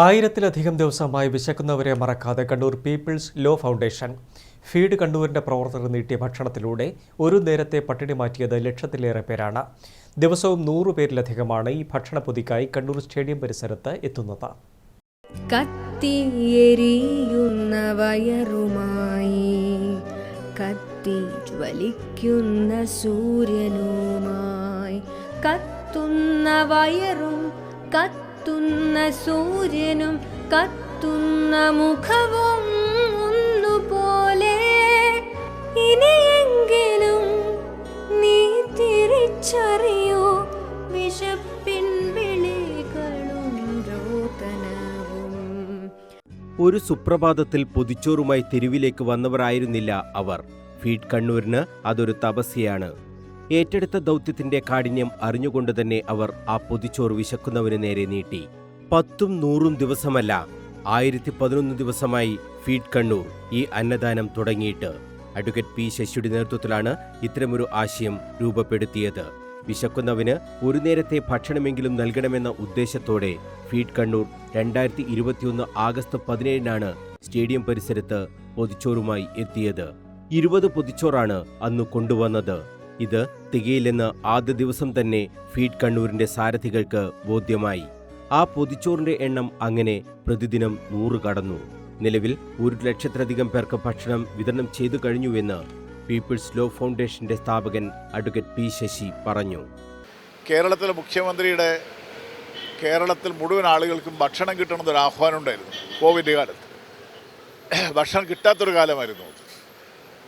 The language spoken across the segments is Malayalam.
ആയിരത്തിലധികം ദിവസമായി വിശക്കുന്നവരെ മറക്കാതെ Kannur people's law foundation feed കണ്ണൂരിന്റെ പ്രവർത്തകർ നീട്ടിയ ഭക്ഷണത്തിലൂടെ ഒരു നേരത്തെ പട്ടിണി മാറ്റിയത് ലക്ഷത്തിലേറെ പേരാണ്. ദിവസവും 100 പേരിലധികമാണ് ഈ ഭക്ഷണപ്പൊതിക്കായി കണ്ണൂർ സ്റ്റേഡിയം പരിസരത്ത് എത്തുന്നത്. കത്തിയെരിയുന്ന വയറുമായി കത്തി ജ്വലിക്കുന്ന സൂര്യനുമായി കത്തുന്ന വയറും കത്തുന്ന സൂര്യനും കത്തുന്ന മുഖവും ഒന്നുപോലെ. ഇനിയെങ്കിലും നീ തിരിച്ചറിയൂ വിശപ്പിൻ വിളികളും രോദനവും. ഒരു സുപ്രഭാതത്തിൽ പൊതിച്ചോറുമായി തെരുവിലേക്ക് വന്നവരായിരുന്നില്ല അവർ. ഫീഡ് കണ്ണൂരിന് അതൊരു തപസ്യയാണ്. ഏറ്റെടുത്ത ദൗത്യത്തിന്റെ കാഠിന്യം അറിഞ്ഞുകൊണ്ട് തന്നെ അവർ ആ പൊതിച്ചോറ് വിശക്കുന്നവന് നേരെ നീട്ടി. 10ഉം 100ഉം ദിവസമല്ല, 1011 ദിവസമായി ഫീഡ് കണ്ണൂർ ഈ അന്നദാനം തുടങ്ങിയിട്ട്. അഡ്വക്കേറ്റ് പി ശശിയുടെ നേതൃത്വത്തിലാണ് ഇത്തരമൊരു ആശയം രൂപപ്പെടുത്തിയത്. വിശക്കുന്നവന് ഒരു നേരത്തെ ഭക്ഷണമെങ്കിലും നൽകണമെന്ന ഉദ്ദേശത്തോടെ ഫീഡ് കണ്ണൂർ 2021 ആഗസ്റ്റ് 17-നാണ് സ്റ്റേഡിയം പരിസരത്ത് പൊതിച്ചോറുമായി എത്തിയത്. 20 പൊതിച്ചോറാണ് അന്ന് കൊണ്ടുവന്നത്. ഇത് തികയില്ലെന്ന് ആദ്യ ദിവസം തന്നെ ഫീഡ് കണ്ണൂരിന്റെ സാരഥികൾക്ക് ബോധ്യമായി. ആ പൊതിച്ചോറിന്റെ എണ്ണം അങ്ങനെ പ്രതിദിനം 100 കടന്നു. നിലവിൽ 1 ലക്ഷത്തിലധികം പേർക്ക് ഭക്ഷണം വിതരണം ചെയ്തു കഴിഞ്ഞുവെന്ന് പീപ്പിൾസ് ലോ ഫൗണ്ടേഷന്റെ സ്ഥാപകൻ അഡ്വക്കേറ്റ് പി ശശി പറഞ്ഞു. കേരളത്തിലെ മുഖ്യമന്ത്രിയുടെ കേരളത്തിൽ മുഴുവൻ ആളുകൾക്കും ഭക്ഷണം കിട്ടണമെന്നൊരു ആഹ്വാനം ഉണ്ടായിരുന്നു. കോവിഡ് കാലത്ത് ഭക്ഷണം കിട്ടാത്തൊരു കാലമായിരുന്നു.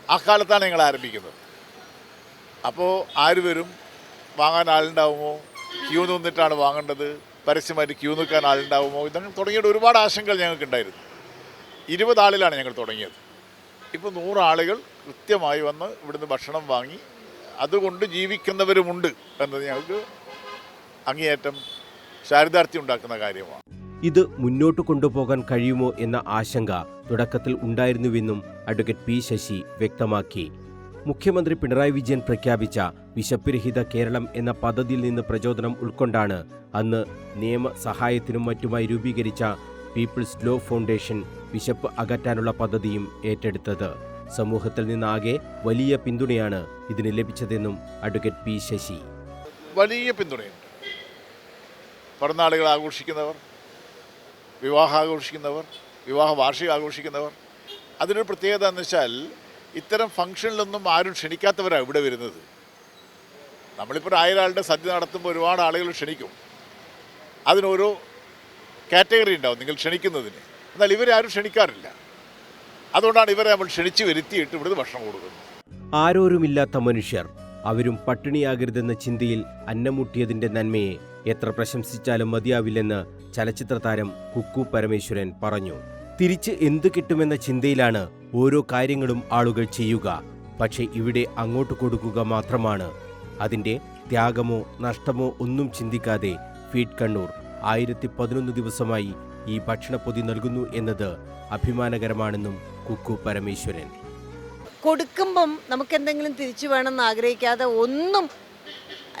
ആ കാലത്താണ് ഞങ്ങൾ ആരംഭിക്കുന്നത്. അപ്പോൾ ആര് വരും, വാങ്ങാൻ ആളുണ്ടാവുമോ, ക്യൂ നിന്നിട്ടാണ് വാങ്ങേണ്ടത്, പരസ്യമായിട്ട് ക്യൂ നിൽക്കാൻ ആളുണ്ടാവുമോ, ഇതൊക്കെ തുടങ്ങിയിട്ട് ഒരുപാട് ആശങ്കകൾ ഞങ്ങൾക്കുണ്ടായിരുന്നു. 20 ആളിലാണ് ഞങ്ങൾ തുടങ്ങിയത്. ഇപ്പോൾ 100 ആളുകൾ കൃത്യമായി വന്ന് ഇവിടുന്ന് ഭക്ഷണം വാങ്ങി അതുകൊണ്ട് ജീവിക്കുന്നവരുമുണ്ട് എന്നത് ഞങ്ങൾക്ക് അങ്ങേയറ്റം ചാരിതാർത്ഥ്യം ഉണ്ടാക്കുന്ന കാര്യമാണ്. ഇത് മുന്നോട്ട് കൊണ്ടുപോകാൻ കഴിയുമോ എന്ന ആശങ്ക തുടക്കത്തിൽ ഉണ്ടായിരുന്നുവെന്നും അഡ്വക്കേറ്റ് പി ശശി വ്യക്തമാക്കി. മുഖ്യമന്ത്രി പിണറായി വിജയൻ പ്രഖ്യാപിച്ച വിശപ്പുരഹിത കേരളം എന്ന പദ്ധതിയിൽ നിന്ന് പ്രചോദനം ഉൾക്കൊണ്ടാണ് അന്ന് നിയമ സഹായത്തിനും മറ്റുമായി രൂപീകരിച്ച പീപ്പിൾസ് ലോ ഫൗണ്ടേഷൻ വിശപ്പ് അകറ്റാനുള്ള പദ്ധതിയും ഏറ്റെടുത്തത്. സമൂഹത്തിൽ നിന്നാകെ വലിയ പിന്തുണയാണ് ഇതിന് ലഭിച്ചതെന്നും അഡ്വക്കേറ്റ് പി ശശി. വലിയ പിന്തുണയുണ്ട്. പിറന്നാളുകൾ ആഘോഷിക്കുന്നവർ, വിവാഹം ആഘോഷിക്കുന്നവർ, വിവാഹ വാർഷികം ആഘോഷിക്കുന്നവർ. അതിനൊരു പ്രത്യേകത എന്ന് വെച്ചാൽ ഇത്തരം ഫംഗ്ഷനിലൊന്നും ആരും ക്ഷണിക്കാത്തവരാണ് ഇവിടെ വരുന്നത്. നമ്മളിപ്പോൾ 1000 ആളുടെ സദ്യ നടത്തുമ്പോൾ ഒരുപാട് ആളുകൾ ക്ഷണിക്കും. അതിനോരോ കാറ്റഗറി ഉണ്ടാവും നിങ്ങൾ ക്ഷണിക്കുന്നതിന്. എന്നാൽ ഇവരാരും ക്ഷണിക്കാറില്ല. അതുകൊണ്ടാണ് ഇവരെ നമ്മൾ ക്ഷണിച്ച് വരുത്തിയിട്ട് ഇവിടുന്ന് ഭക്ഷണം കൊടുക്കുന്നത്. ആരോരുമില്ലാത്ത മനുഷ്യർ, അവരും പട്ടിണിയാകരുതെന്ന ചിന്തയിൽ അന്നമുട്ടിയതിന്റെ നന്മയെ എത്ര പ്രശംസിച്ചാലും മതിയാവില്ലെന്ന് ചലച്ചിത്ര താരം കുക്കു പരമേശ്വരൻ പറഞ്ഞു. തിരിച്ച് എന്ത് കിട്ടുമെന്ന ചിന്തയിലാണ് ഓരോ കാര്യങ്ങളും ആളുകൾ ചെയ്യുക. പക്ഷെ ഇവിടെ അങ്ങോട്ട് കൊടുക്കുക മാത്രമാണ്. അതിൻ്റെ ത്യാഗമോ നഷ്ടമോ ഒന്നും ചിന്തിക്കാതെ ഫീഡ് കണ്ണൂർ 1011 ദിവസമായി ഈ ഭക്ഷണപ്പൊതി നൽകുന്നു എന്നത് അഭിമാനകരമാണെന്നും കുക്കു പരമേശ്വരൻ. കൊടുക്കുമ്പം നമുക്കെന്തെങ്കിലും തിരിച്ചു വേണമെന്ന് ആഗ്രഹിക്കാതെ ഒന്നും,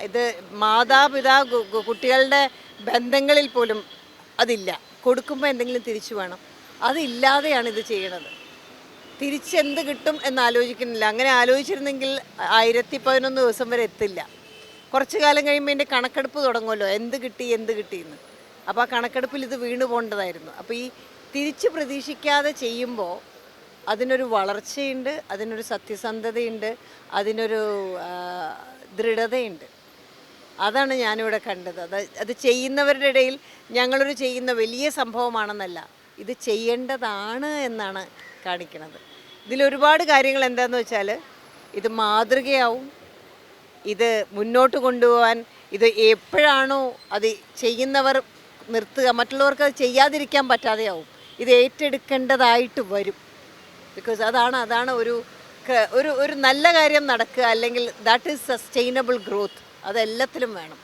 ഇത് മാതാപിതാ കുട്ടികളുടെ ബന്ധങ്ങളിൽ പോലും അതില്ല. കൊടുക്കുമ്പോൾ എന്തെങ്കിലും തിരിച്ചു വേണം, അതില്ലാതെയാണ് ഇത് ചെയ്യണത്. തിരിച്ചെന്ത് കിട്ടും എന്നാലോചിക്കുന്നില്ല. അങ്ങനെ ആലോചിച്ചിരുന്നെങ്കിൽ 1011 ദിവസം വരെ എത്തില്ല. കുറച്ച് കാലം കഴിയുമ്പോൾ എൻ്റെ കണക്കെടുപ്പ് തുടങ്ങുമല്ലോ, എന്ത് കിട്ടിയെന്ന്. അപ്പോൾ ആ കണക്കെടുപ്പിൽ ഇത് വീണു പോകേണ്ടതായിരുന്നു. അപ്പോൾ ഈ തിരിച്ച് പ്രതീക്ഷിക്കാതെ ചെയ്യുമ്പോൾ അതിനൊരു വളർച്ചയുണ്ട്, അതിനൊരു സത്യസന്ധതയുണ്ട്, അതിനൊരു ദൃഢതയുണ്ട്. അതാണ് ഞാനിവിടെ കണ്ടത്. അത് ചെയ്യുന്നവരുടെ ഇടയിൽ ഞങ്ങളൊരു ചെയ്യുന്ന വലിയ സംഭവമാണെന്നല്ല, ഇത് ചെയ്യേണ്ടതാണ് എന്നാണ് കാണിക്കുന്നത്. ഇതിലൊരുപാട് കാര്യങ്ങൾ എന്താണെന്ന് വെച്ചാൽ ഇത് മാതൃകയാവും. ഇത് മുന്നോട്ട് കൊണ്ടുപോകാൻ ഇത് എപ്പോഴാണോ അത് ചെയ്യുന്നവർ നിർത്തുക, മറ്റുള്ളവർക്ക് അത് ചെയ്യാതിരിക്കാൻ പറ്റാതെയാവും. ഇത് ഏറ്റെടുക്കേണ്ടതായിട്ട് വരും. ബിക്കോസ് അതാണ് ഒരു നല്ല കാര്യം നടക്കുക, അല്ലെങ്കിൽ ദാറ്റ് ഈസ് സസ്റ്റൈനബിൾ ഗ്രോത്ത്. അതെല്ലാത്തിലും വേണം.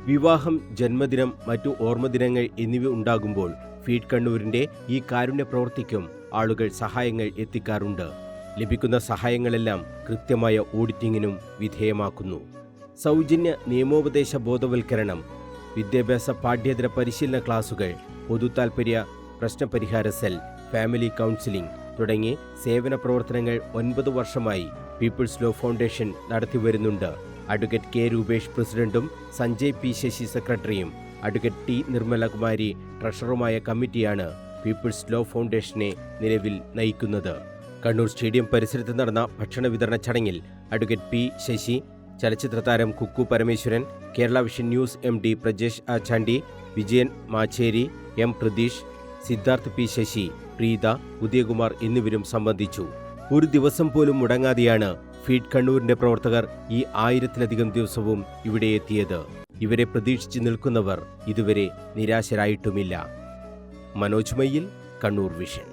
വിവാഹം, ജന്മദിനം, മറ്റു ഓർമ്മദിനങ്ങൾ എന്നിവ ഉണ്ടാകുമ്പോൾ ഫീഡ് കണ്ണൂരിന്റെ ഈ കാരുണ്യ പ്രവൃത്തിക്കും ആളുകൾ സഹായങ്ങൾ എത്തിക്കാറുണ്ട്. ലഭിക്കുന്ന സഹായങ്ങളെല്ലാം കൃത്യമായ ഓഡിറ്റിങ്ങിനും വിധേയമാക്കുന്നു. സൗജന്യ നിയമോപദേശ ബോധവൽക്കരണം, വിദ്യാഭ്യാസ പാഠ്യേതര പരിശീലന ക്ലാസുകൾ, പൊതുതാൽപര്യ പ്രശ്നപരിഹാര സെൽ, ഫാമിലി കൗൺസിലിംഗ് തുടങ്ങി സേവന പ്രവർത്തനങ്ങൾ 9 വർഷമായി പീപ്പിൾസ് ലോ ഫൗണ്ടേഷൻ നടത്തിവരുന്നുണ്ട്. അഡ്വക്കേറ്റ് കെ രൂപേഷ് പ്രസിഡന്റും സഞ്ജയ് പി ശശി സെക്രട്ടറിയും അഡ്വക്കേറ്റ് ടി നിർമ്മലകുമാരി ട്രഷററുമായ കമ്മിറ്റിയാണ് പീപ്പിൾസ് ലോ ഫൗണ്ടേഷനെ നിലവിൽ നയിക്കുന്നത്. കണ്ണൂർ സ്റ്റേഡിയം പരിസരത്ത് നടന്ന ഭക്ഷണ വിതരണ ചടങ്ങിൽ അഡ്വക്കേറ്റ് പി ശശി, ചലച്ചിത്ര താരം Kukku Parameswaran, Kerala vision news MD Prajesh Achandi, Vijayan Macheri, M Pratheesh, Siddharth P Shashi, Preetha, Udayakumar എന്നിവരും സംബന്ധിച്ചു. ഒരു ദിവസം പോലും മുടങ്ങാതെയാണ് ഫീഡ് കണ്ണൂരിന്റെ പ്രവർത്തകർ ഈ 1000-ലധികം ദിവസവും ഇവിടെ എത്തിയത്. ഇവരെ പ്രതീക്ഷിച്ച് നിൽക്കുന്നവർ ഇതുവരെ നിരാശരായിട്ടുമില്ല. മനോജ് മയ്യിൽ, കണ്ണൂർ വിഷൻ.